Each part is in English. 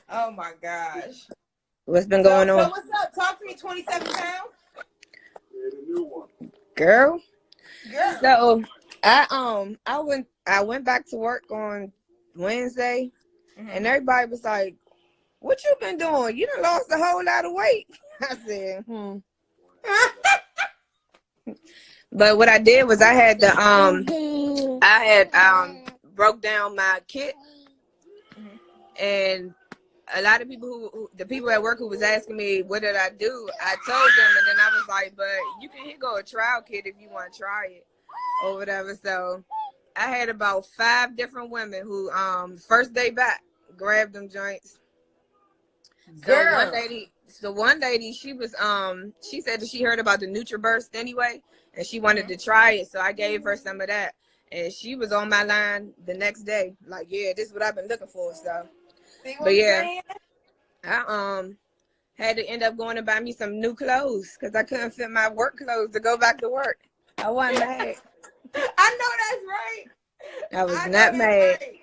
Oh my gosh. What's been So, going so on? what's up? Talk to me. 27 pounds, Girl. girl. So I went back to work on Wednesday Mm-hmm. and everybody was like, "What you been doing? You done lost a whole lot of weight." I said, But what I did was I had broke down my kit, and a lot of people the people at work who was asking me what did I do, I told them, and then I was like, but you can here go a trial kit if you want to try it or whatever. So I had about 5 different women who first day back grabbed them joints. Girl. So one lady, she was she said that she heard about the NutriBurst anyway, and she wanted to try it. So I gave her some of that, and she was on my line the next day, like, yeah, this is what I've been looking for. So, but yeah, I had to end up going to buy me some new clothes because I couldn't fit my work clothes to go back to work. I wasn't mad. I know that's right. I was I know not that's mad. right.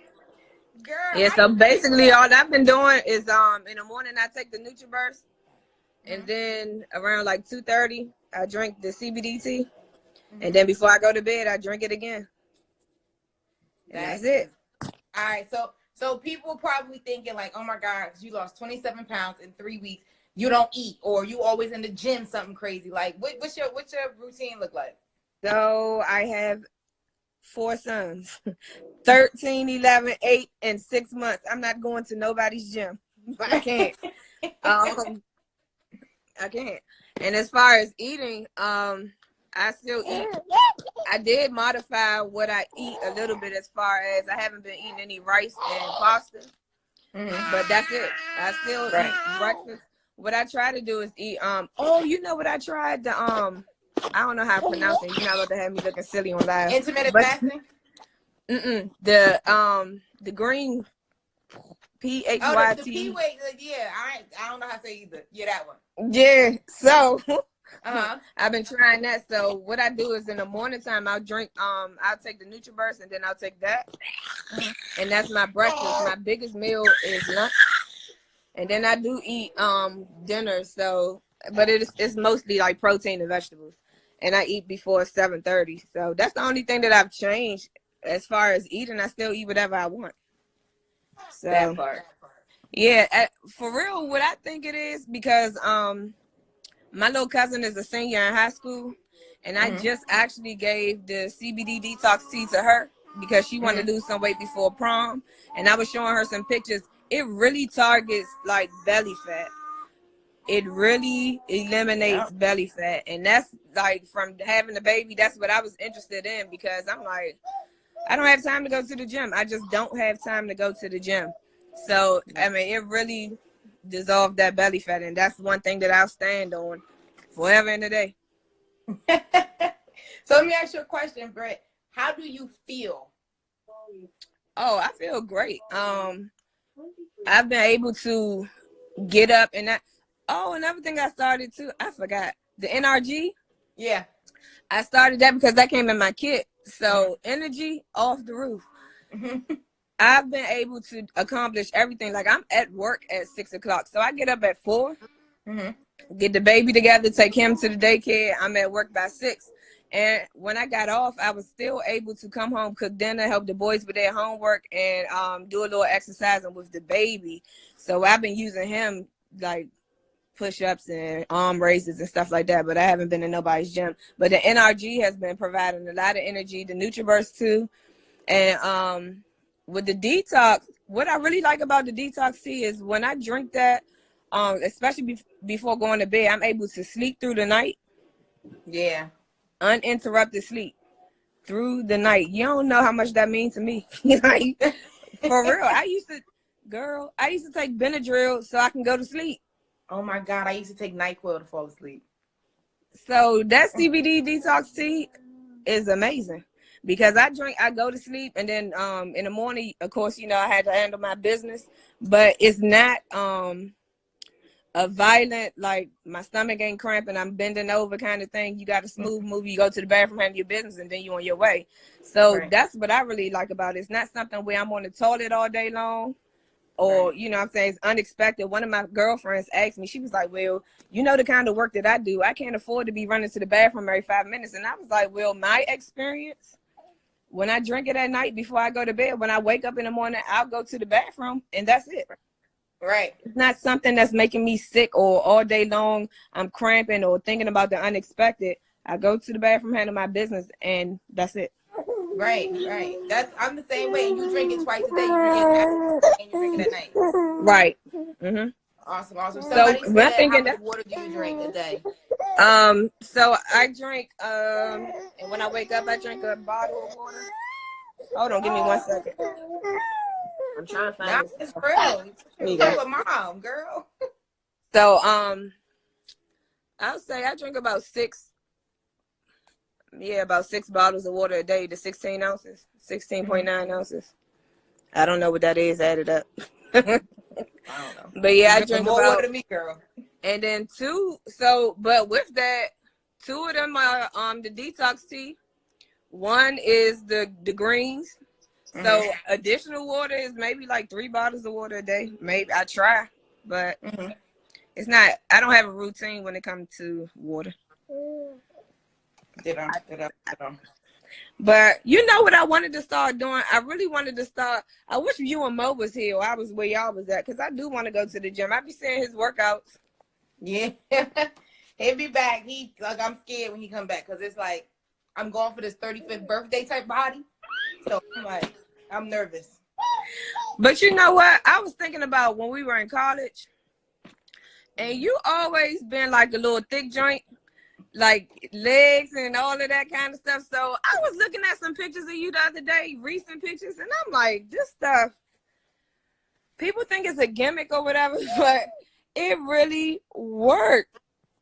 Girl. Yeah, so basically all I've been doing is in the morning I take the NutriBurst, and then around like 2:30 I drink the CBD tea, and then before I go to bed I drink it again. And that's it. All right, so people probably thinking like, oh my God, you lost 27 pounds in 3 weeks. You don't eat, or you always in the gym, something crazy. Like, what's your routine look like? So I have 4 sons, 13, 11, 8, and 6 months. I'm not going to nobody's gym. I can't. I can't. And as far as eating, I still eat. I did modify what I eat a little bit as far as I haven't been eating any rice and pasta, but that's it. I still eat breakfast. What I try to do is eat. Oh, you know what I tried? I don't know how to pronounce it. You're not about to have me looking silly on live. Intermittent fasting. The green PHYT. Oh, the P weight. Yeah, I don't know how to say either. Yeah, that one. Yeah. So I've been trying that. So what I do is in the morning time I'll drink. I'll take the NutriBurst and then I'll take that, and that's my breakfast. My biggest meal is lunch, and then I do eat dinner. So, but it's mostly like protein and vegetables, and I eat before 7:30. So that's the only thing that I've changed as far as eating. I still eat whatever I want. So that part. Yeah, for real, what I think it is because my little cousin is a senior in high school, and I just actually gave the CBD detox tea to her because she wanted to lose some weight before prom, and I was showing her some pictures. It really targets like belly fat. It really eliminates belly fat, and that's like from having a baby. That's what I was interested in because I'm like, I don't have time to go to the gym. I just don't have time to go to the gym. So, I mean, it really dissolved that belly fat. And that's one thing that I'll stand on forever and a day. So let me ask you a question, Brett. How do you feel? Oh, I feel great. I've been able to get up and another thing I started too, I forgot. The NRG. Yeah. I started that because that came in my kit. So energy off the roof. I've been able to accomplish everything. Like I'm at work at 6 o'clock. So I get up at 4, get the baby together, take him to the daycare. I'm at work by 6. And when I got off, I was still able to come home, cook dinner, help the boys with their homework, and do a little exercising with the baby. So I've been using him like push-ups and arm raises and stuff like that, but I haven't been in nobody's gym. But the NRG has been providing a lot of energy, the NutriBurst too. And with the detox, what I really like about the detox tea is when I drink that, especially before going to bed, I'm able to sleep through the night. Yeah. Uninterrupted sleep through the night. You don't know how much that means to me. Like, for real. I used to take Benadryl so I can go to sleep. Oh my God, I used to take NyQuil to fall asleep. So that CBD detox tea is amazing because I go to sleep, and then in the morning, of course, I had to handle my business, but it's not a violent, like my stomach ain't cramping, I'm bending over kind of thing. You got a smooth move. You go to the bathroom, handle your business, and then you on your way. So that's what I really like about it. It's not something where I'm on the toilet all day long. Or, you know what I'm saying, it's unexpected. One of my girlfriends asked me, she was like, well, you know the kind of work that I do. I can't afford to be running to the bathroom every 5 minutes. And I was like, well, my experience, when I drink it at night before I go to bed, when I wake up in the morning, I'll go to the bathroom, and that's it. Right. It's not something that's making me sick or all day long I'm cramping or thinking about the unexpected. I go to the bathroom, handle my business, and that's it. Right. I'm the same way. You drink it twice a day. You drink it and you drink it at night. Right. Mm-hmm. Awesome. Somebody said, how much water do you drink a day? So I drink, and when I wake up, I drink a bottle of water. Hold on, give me 1 second. I'm trying to find this. It's real. You're a mom, girl. So, I'll say I drink about 6 bottles of water a day to 16 ounces, 16.9 ounces. I don't know what that is added up. I don't know. But yeah, I drink more about, water than me, girl. And then but with that, 2 of them are the detox tea. One is the greens. So additional water is maybe like 3 bottles of water a day. Maybe I try, but it's not. I don't have a routine when it comes to water. Did I? But you know what I wanted to start doing? I really wanted to start. I wish you and Mo was here, or I was where y'all was at, because I do want to go to the gym. I be seeing his workouts. Yeah, he'll be back. I'm scared when he come back, because it's like I'm going for this 35th birthday type body. So I'm nervous. But you know what? I was thinking about when we were in college, and you always been like a little thick joint, like legs and all of that kind of stuff. So I was looking at some pictures of you the other day, recent pictures, and I'm like, this stuff, people think it's a gimmick or whatever, but it really worked.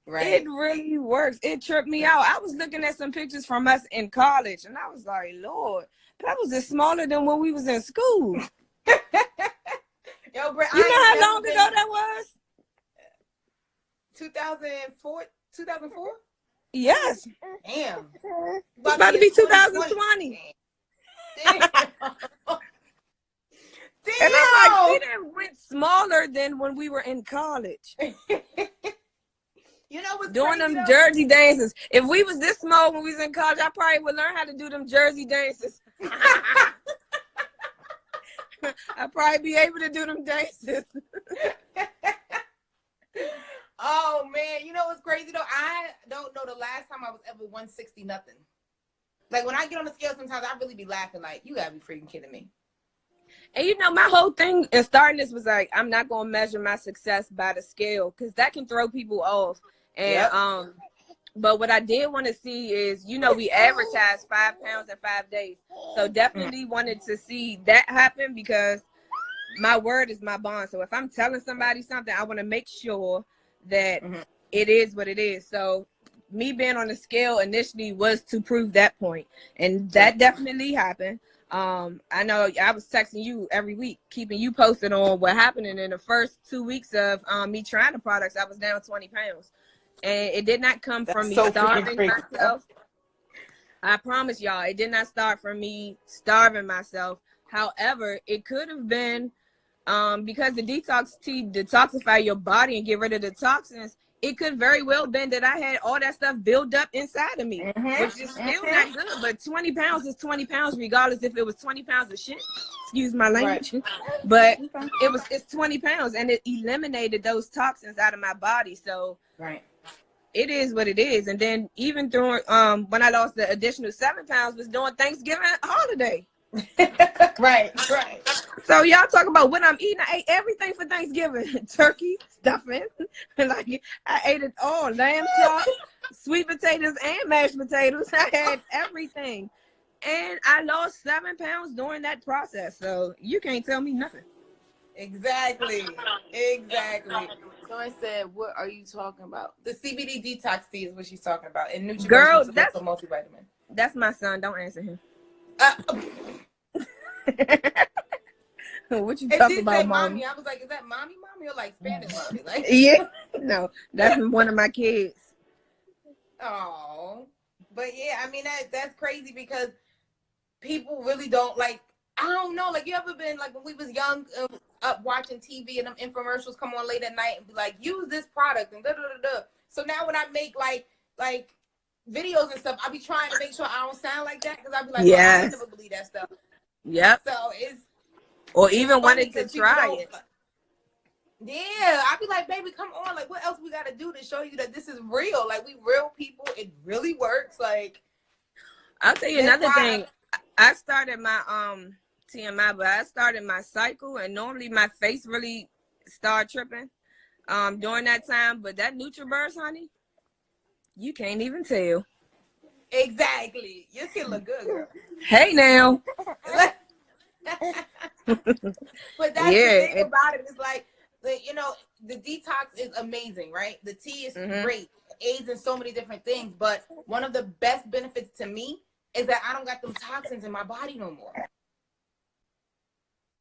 Right. It really works. It tripped me out. I was looking at some pictures from us in college, and I was like, Lord, that was just smaller than when we was in school. Yo, Britt, you know how long ago that was? 2004? 2004? Yes. Damn. It's about to be 2020. Damn. Damn. And I'm like, we didn't went smaller than when we were in college. You know what's doing crazy, them jersey dances. If we was this small when we was in college, I probably would learn how to do them jersey dances. I'd probably be able to do them dances. Oh man, you know what's crazy though? I don't know the last time I was ever 160 nothing. Like when I get on the scale, sometimes I really be laughing. Like, you gotta be freaking kidding me. And you know, my whole thing in starting this was like, I'm not gonna measure my success by the scale, because that can throw people off. And but what I did want to see is, you know, we advertised 5 pounds in 5 days. So definitely wanted to see that happen, because my word is my bond. So if I'm telling somebody something, I want to make sure that it is what it is. So me being on the scale initially was to prove that point, and that definitely happened. I know I was texting you every week, keeping you posted on what happened. And in the first 2 weeks of me trying the products, I was down 20 pounds. And it did not come from me starving myself. I promise y'all, it did not start from me starving myself. However, it could have been because the detox tea detoxify your body and get rid of the toxins. It could very well been that I had all that stuff built up inside of me, which is still not good. But 20 pounds is 20 pounds, regardless if it was 20 pounds of shit. Excuse my language. Right. But it's 20 pounds, and it eliminated those toxins out of my body. So it is what it is. And then even during when I lost the additional 7 pounds was during Thanksgiving holiday. Right. So y'all talk about what I'm eating. I ate everything for Thanksgiving. Turkey, stuffing. Like, I ate it all. Lamb chops, sweet potatoes, and mashed potatoes. I had everything. And I lost 7 pounds during that process. So you can't tell me nothing. Exactly. Someone said, what are you talking about? The CBD detox tea is what she's talking about. And nutrition. Girl, that's a multivitamin. That's my son. Don't answer him. What you talking about, mommy? I was like, is that mommy or like Spanish mommy? Like, yeah. No, that's one of my kids. Oh, but yeah, I mean that's crazy because people really don't like. I don't know. Like, you ever been like when we was young, up watching TV and them infomercials come on late at night and be like, use this product and da da da da. So now when I make like videos and stuff, I be trying to make sure I don't sound like that because I be like, well, I would never believe that stuff. Yep. So or even wanted to try it. Yeah, I be like, baby, come on. Like, what else we got to do to show you that this is real? Like, we real people. It really works. Like, I'll tell you another thing. I started my TMI, but I started my cycle, and normally my face really start tripping during that time. But that NutriBurst, honey, you can't even tell. Exactly. Your skin look good, girl. Hey now. But that's the thing about it. It's like, you know, the detox is amazing, right? The tea is great. It aids in so many different things. But one of the best benefits to me is that I don't got them toxins in my body no more.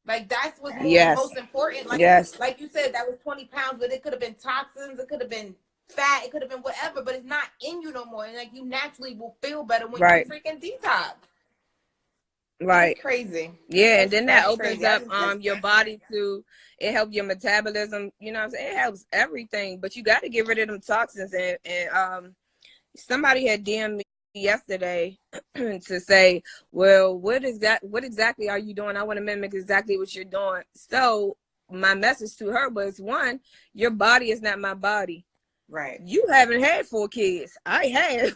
Like, that's what's most important. Like, like you said, that was 20 pounds, but it could have been toxins. It could have been fat. It could have been whatever, but it's not in you no more. And like, you naturally will feel better when you freaking detox. Right. That's crazy. Yeah, and then that opens up your body to, it helps your metabolism, you know what I'm saying? It helps everything, but you got to get rid of them toxins. And somebody had DM'd me yesterday to say, well, what exactly are you doing? I want to mimic exactly what you're doing. So my message to her was, one, your body is not my body. Right. You haven't had 4 kids. I have.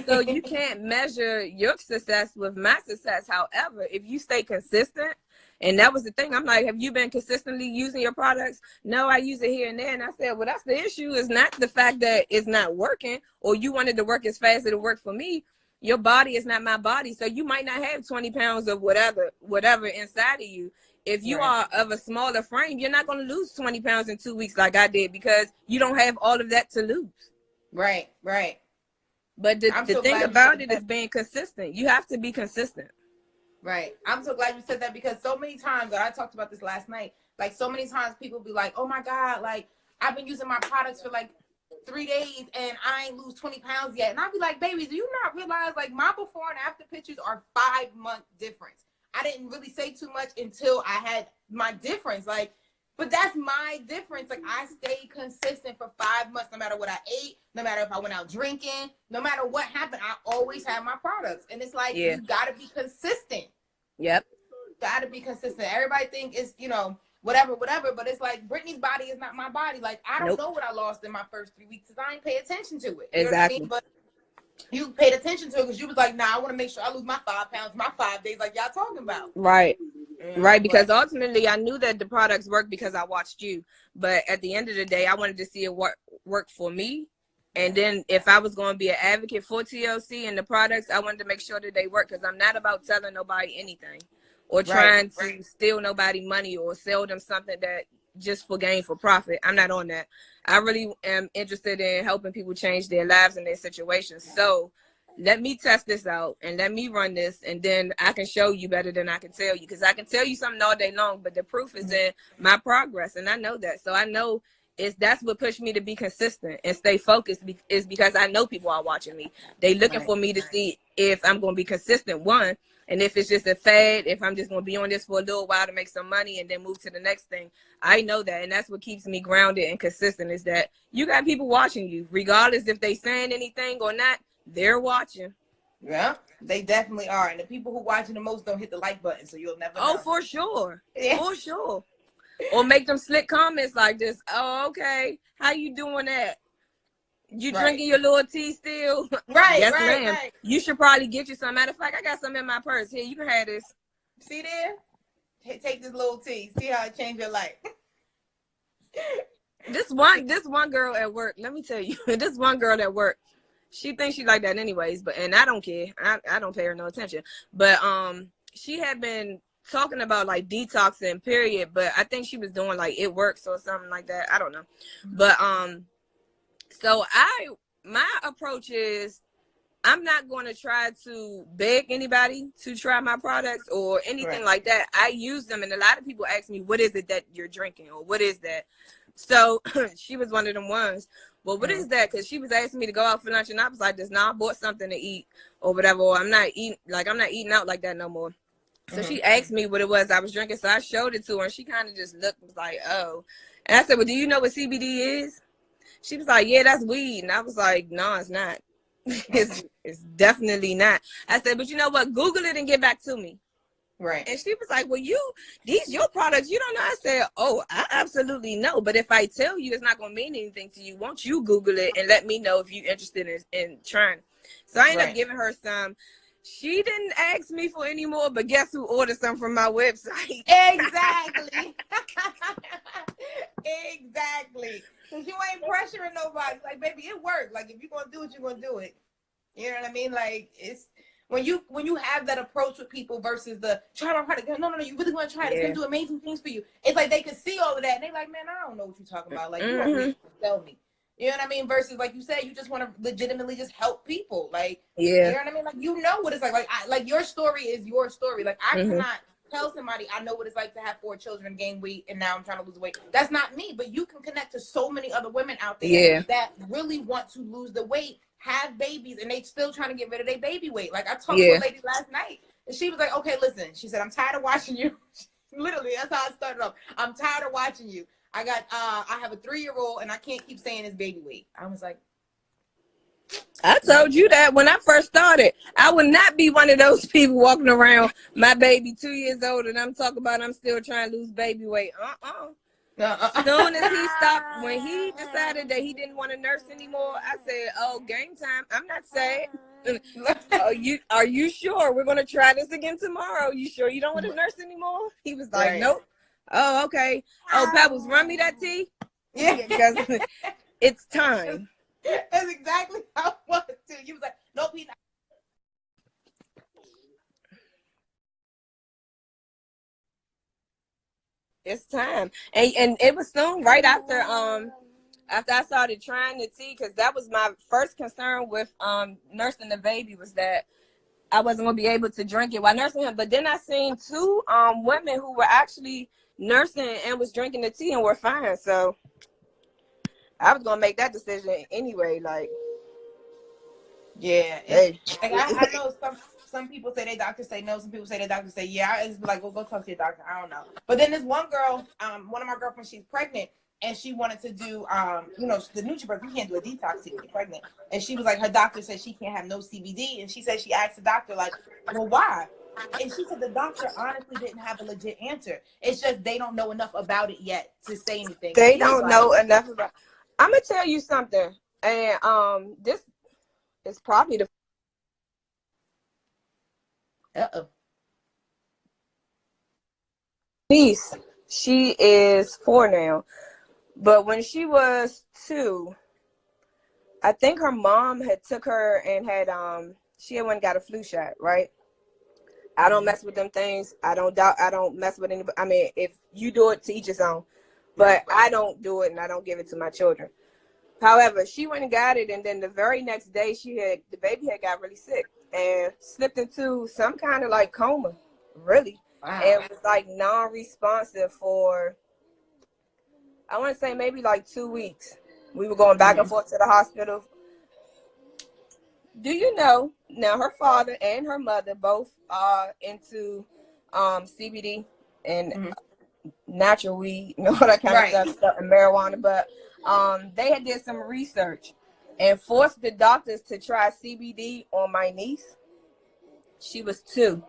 So you can't measure your success with my success. However, if you stay consistent, and that was the thing, I'm like, have you been consistently using your products? No, I use it here and there. And I said, well, that's the issue. Is not the fact that it's not working, or you wanted to work as fast as it worked for me. Your body is not my body. So you might not have 20 pounds of whatever inside of you. If you are of a smaller frame, you're not going to lose 20 pounds in 2 weeks like I did, because you don't have all of that to lose. Right. But the thing about it is being consistent. You have to be consistent. Right. I'm so glad you said that, because so many times, I talked about this last night, like so many times people be like, oh my God, like I've been using my products for like 3 days and I ain't lose 20 pounds yet. And I'll be like, baby, do you not realize like my before and after pictures are 5-month difference? I didn't really say too much until I had my difference. Like, but that's my difference. Like, I stayed consistent for 5 months, no matter what I ate, no matter if I went out drinking, no matter what happened, I always had my products. And it's like, you gotta be consistent. Yep. Gotta be consistent. Everybody think it's, you know, whatever, but it's like, Brittany's body is not my body. Like, I don't know what I lost in my first 3 weeks because I ain't pay attention to it. You know what I mean? But you paid attention to it because you was like, nah, I want to make sure I lose my 5 pounds, my 5 days, like y'all talking about. Right. Right. Because ultimately I knew that the products worked because I watched you. But at the end of the day, I wanted to see it work for me. And then if I was going to be an advocate for TLC and the products, I wanted to make sure that they work, because I'm not about telling nobody anything or trying to steal nobody money or sell them something that just for gain, for profit. I'm not on that. I really am interested in helping people change their lives and their situations. So let me test this out and let me run this, and then I can show you better than I can tell you, because I can tell you something all day long, but the proof is in my progress, and I know that. So I know that's what pushed me to be consistent and stay focused, is because I know people are watching me. They looking for me to see if I'm going to be consistent, one, and if it's just a fad, if I'm just going to be on this for a little while to make some money and then move to the next thing. I know that, and that's what keeps me grounded and consistent, is that you got people watching you, regardless if they saying anything or not. They're watching. Yeah, they definitely are. And the people who watching the most don't hit the like button, so you'll never know. Oh, for sure. Yeah. For sure. Or make them slick comments like this. Oh, okay. How you doing that? You drinking your little tea still? Right. Yes, ma'am. Right. You should probably get you some. Matter of fact, I got some in my purse. Here, you can have this. See there? Take this little tea. See how it changed your life. This one girl at work, let me tell you, this one girl at work, she thinks she like that anyways, and I don't care. I don't pay her no attention. But she had been talking about like detoxing, period. But I think she was doing like it works or something like that. I don't know. But so my approach is, I'm not going to try to beg anybody to try my products or anything like that. I use them, and a lot of people ask me, what is it that you're drinking, or what is that? So she was one of them ones. Well, what is that? Because she was asking me to go out for lunch, and I was like, "Just nah, I bought something to eat or whatever. Or I'm not eating out like that no more." So she asked me what it was I was drinking. So I showed it to her, and she kind of just looked and was like, "Oh." And I said, "Well, do you know what CBD is?" She was like, "Yeah, that's weed." And I was like, "No, it's not. it's definitely not." I said, "But you know what? Google it and get back to me." Right. And she was like, "Well, these your products, you don't know." I said, "Oh, I absolutely know. But if I tell you, it's not going to mean anything to you. Won't you Google it and let me know if you're interested in trying?" So I ended up giving her some. She didn't ask me for any more, but guess who ordered some from my website? Exactly. Exactly. Because you ain't pressuring nobody. Like, baby, it worked. Like, if you're going to do it, you're going to do it. You know what I mean? Like, it's when you have that approach with people versus the try my product. No, you really want to try it. It's going to do amazing things for you. It's like they can see all of that and they're like, man, I don't know what you're talking about. Like, you don't really tell me. You know what I mean? Versus, like you said, you just want to legitimately just help people. Like, you know what I mean? Like, you know what it's like. Like your story is your story. Like, I cannot tell somebody I know what it's like to have 4 children and gain weight and now I'm trying to lose weight. That's not me. But you can connect to so many other women out there that really want to lose the weight, have babies, and they still trying to get rid of their baby weight. Like, I talked to a lady last night and she was like, okay, listen. She said, I'm tired of watching you. Literally, that's how I started off. I'm tired of watching you. I have a 3-year-old and I can't keep saying it's baby weight. I was like, I told you that when I first started. I would not be one of those people walking around, my baby 2 years old, and I'm talking about I'm still trying to lose baby weight. As soon as he stopped, when he decided that he didn't want to nurse anymore, I said, "Oh, game time. I'm not sad. Are you sure we're gonna try this again tomorrow? You sure you don't want to nurse anymore?" He was like, "Nope." Oh, okay. Oh, Pebbles, run me that tea. Yeah, because it's time. That's exactly how it was too. He was like, "Nope, he's not." It's time, and it was soon right after I started trying the tea, because that was my first concern with nursing the baby, was that I wasn't gonna be able to drink it while nursing him. But then I seen 2 women who were actually nursing and was drinking the tea and were fine. So I was gonna make that decision anyway. Like, yeah, hey. Like I know some people say their doctors say no, some people say their doctors say yeah. It's like, well, go talk to your doctor. I don't know. But then this one girl, one of my girlfriends, she's pregnant and she wanted to do the NutriBurst. You can't do a detox if you're pregnant. And she was like, her doctor said she can't have no CBD, and she said she asked the doctor like, well, why? And she said the doctor honestly didn't have a legit answer. It's just they don't know enough about it yet to say anything. they don't know enough about. I'm gonna tell you something, and this is probably the. Niece. She is 4 now, but when she was 2, I think her mom had took her and had she had went and got a flu shot, right? I don't mess with them things. I don't mess with anybody. I mean, if you do it, to each his own, but I don't do it and I don't give it to my children. However, she went and got it, and then the very next day the baby had got really sick and slipped into some kind of like coma, really. Wow. And was like non-responsive for, I want to say maybe like 2 weeks. We were going back and forth to the hospital. Do you know, now her father and her mother both are into CBD and natural weed and all that kind of stuff and marijuana, but they had did some research and forced the doctors to try CBD on my niece. She was 2.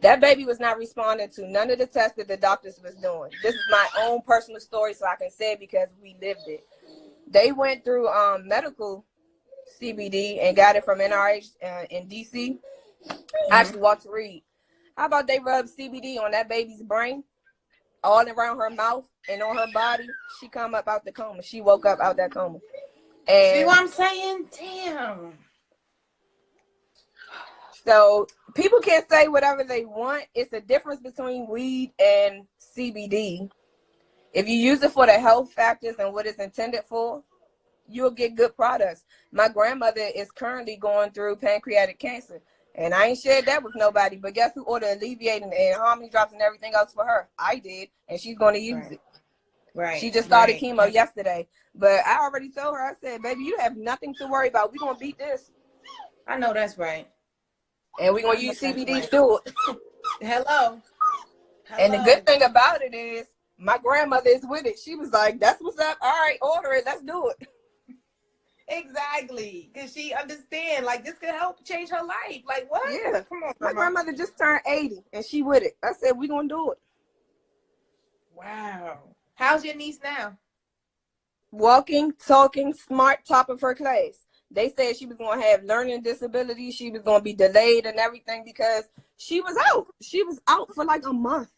That baby was not responding to none of the tests that the doctors was doing. This is my own personal story, so I can say it because we lived it. They went through medical CBD and got it from NRH in DC. Actually walked to read. How about they rub CBD on that baby's brain, all around her mouth and on her body? She come up out the coma. She woke up out that coma. And see what I'm saying? Damn. So people can say whatever they want. It's a difference between weed and CBD. If you use it for the health factors and what it's intended for, you'll get good products. My grandmother is currently going through pancreatic cancer, and I ain't shared that with nobody. But guess who ordered Alleviating and Harmony Drops and everything else for her? I did, and she's going to use it. She Right. just started Right. chemo yesterday. But I already told her, I said, baby, you have nothing to worry about. We're going to beat this. I know that's right. And we're going I to know use that's CBD right. to do it. Hello. And the good Hello. thing about it is my grandmother is with it. She was like, that's what's up. All right, order it. Let's do it. Exactly. Because she understand, like, this could help change her life. Like, what? Yeah. Come on, My grandma. grandmother just turned 80 and she with it. I said, we're going to do it. Wow. How's your niece now? Walking, talking, smart, top of her class. They said she was going to have learning disabilities. She was going to be delayed and everything because she was out. She was out for like a month.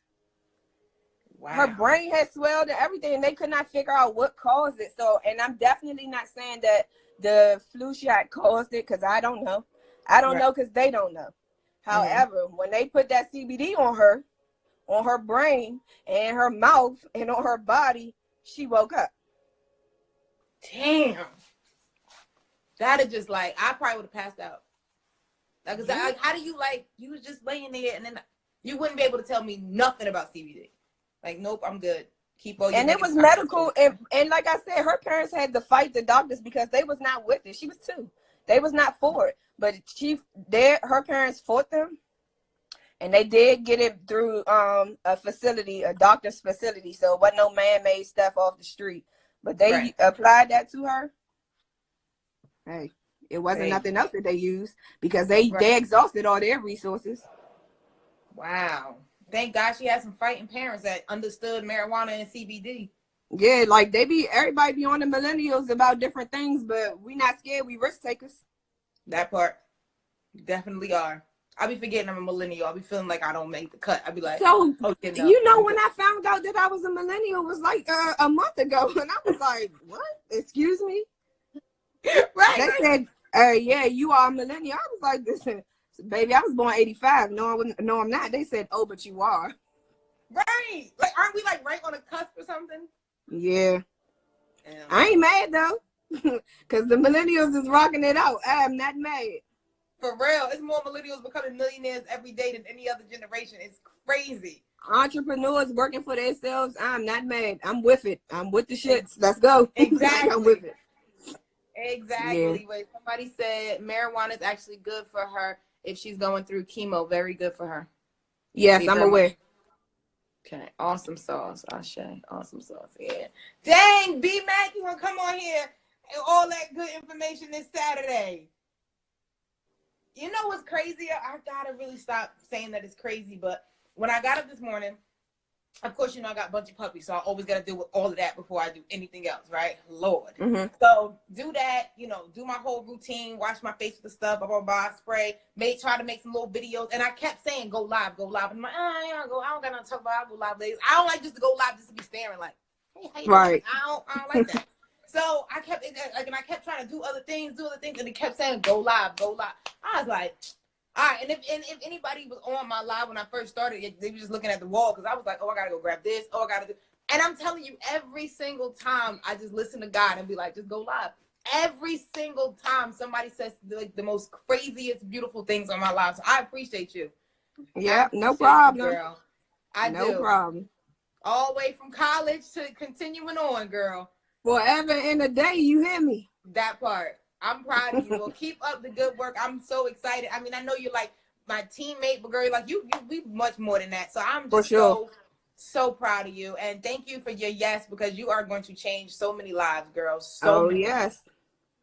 Her Wow. brain had swelled and everything, and they could not figure out what caused it. So, and I'm definitely not saying that the flu shot caused it because I don't know. I don't Right. know because they don't know. However, when they put that CBD on her brain and her mouth and on her body, she woke up. Damn. That is just like, I probably would have passed out. Like, Yeah. how do you, like, you was just laying there and then you wouldn't be able to tell me nothing about CBD. Like, nope, I'm good. Keep all your And it was negative comments. medical, and like I said, her parents had to fight the doctors because they was not with it. She was 2. They was not for it. But her parents fought them, and they did get it through a facility, a doctor's facility. So it wasn't no man-made stuff off the street. But they applied that to her. Hey, it wasn't nothing else that they used because they exhausted all their resources. Wow. Thank God she had some fighting parents that understood marijuana and CBD. Yeah, like everybody be on the millennials about different things, but we not scared. We risk takers. That part. Definitely are. I be forgetting I'm a millennial. I be feeling like I don't make the cut. I be like, so okay, no, you know, when I found out that I was a millennial was like a month ago, and I was like, what? Excuse me? Right. They said, yeah, you are a millennial. I was like, listen, baby, I was born 85. No, I'm not. They said, oh, but you are. Right. Like, aren't we like right on the cusp or something? Yeah. I ain't mad though, because the millennials is rocking it out. I am not mad. For real. It's more millennials becoming millionaires every day than any other generation. It's crazy. Entrepreneurs working for themselves. I'm not mad. I'm with it. I'm with the shits. Let's go. Exactly. I'm with it. Exactly. Yeah. Wait, somebody said marijuana is actually good for her if she's going through chemo. Very good for her. Yes, I'm aware. Okay, awesome sauce, Ashe. Awesome sauce, yeah. Dang, B Mac, you gonna come on here and all that good information this Saturday? You know what's crazy? I gotta really stop saying that it's crazy, but when I got up this morning, of course, you know I got a bunch of puppies, so I always gotta deal with all of that before I do anything else, right? Lord. Mm-hmm. So do that, do my whole routine, wash my face with the stuff, blah blah blah, spray, try to make some little videos, and I kept saying go live, go live. And I'm like, I don't got nothing to talk about. I'll go live later. I don't like just to go live just to be staring like, hey, how you doing? I don't like that. So I kept trying to do other things, and it kept saying go live, go live. I was like, all right, and if anybody was on my live when I first started, they were just looking at the wall because I was like, oh, I gotta go grab this. Oh, I gotta do. And I'm telling you, every single time I just listen to God and be like, just go live. Every single time somebody says like the most craziest, beautiful things on my live. So I appreciate you. Yeah, no problem, you, girl. No problem. All the way from college to continuing on, girl. Forever and a day, you hear me? That part. I'm proud of you. Well, keep up the good work. I'm so excited. I mean, I know you're like my teammate, but girl, like we much more than that. So I'm just so proud of you. And thank you for your yes, because you are going to change so many lives, girls. Yes.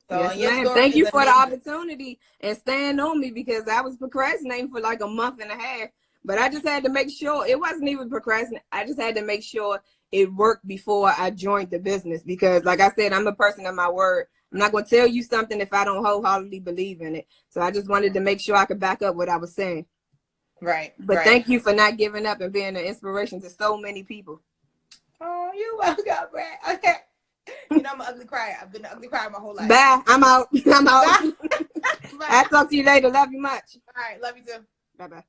So yes, ma'am. Thank you for the opportunity and staying on me because I was procrastinating for like a month and a half. But I just had to make sure it wasn't even procrastinating. I just had to make sure it worked before I joined the business because, like I said, I'm a person of my word. I'm not going to tell you something if I don't wholeheartedly believe in it. So I just wanted to make sure I could back up what I was saying. Right. But thank you for not giving up and being an inspiration to so many people. Oh, you're welcome, Brad. Okay. You know I'm an ugly crier. I've been an ugly crier my whole life. Bye. I'm out. I'll talk to you later. Love you much. All right. Love you too. Bye-bye.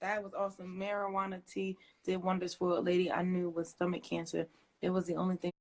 That was awesome. Marijuana tea did wonders for a lady I knew with stomach cancer. It was the only thing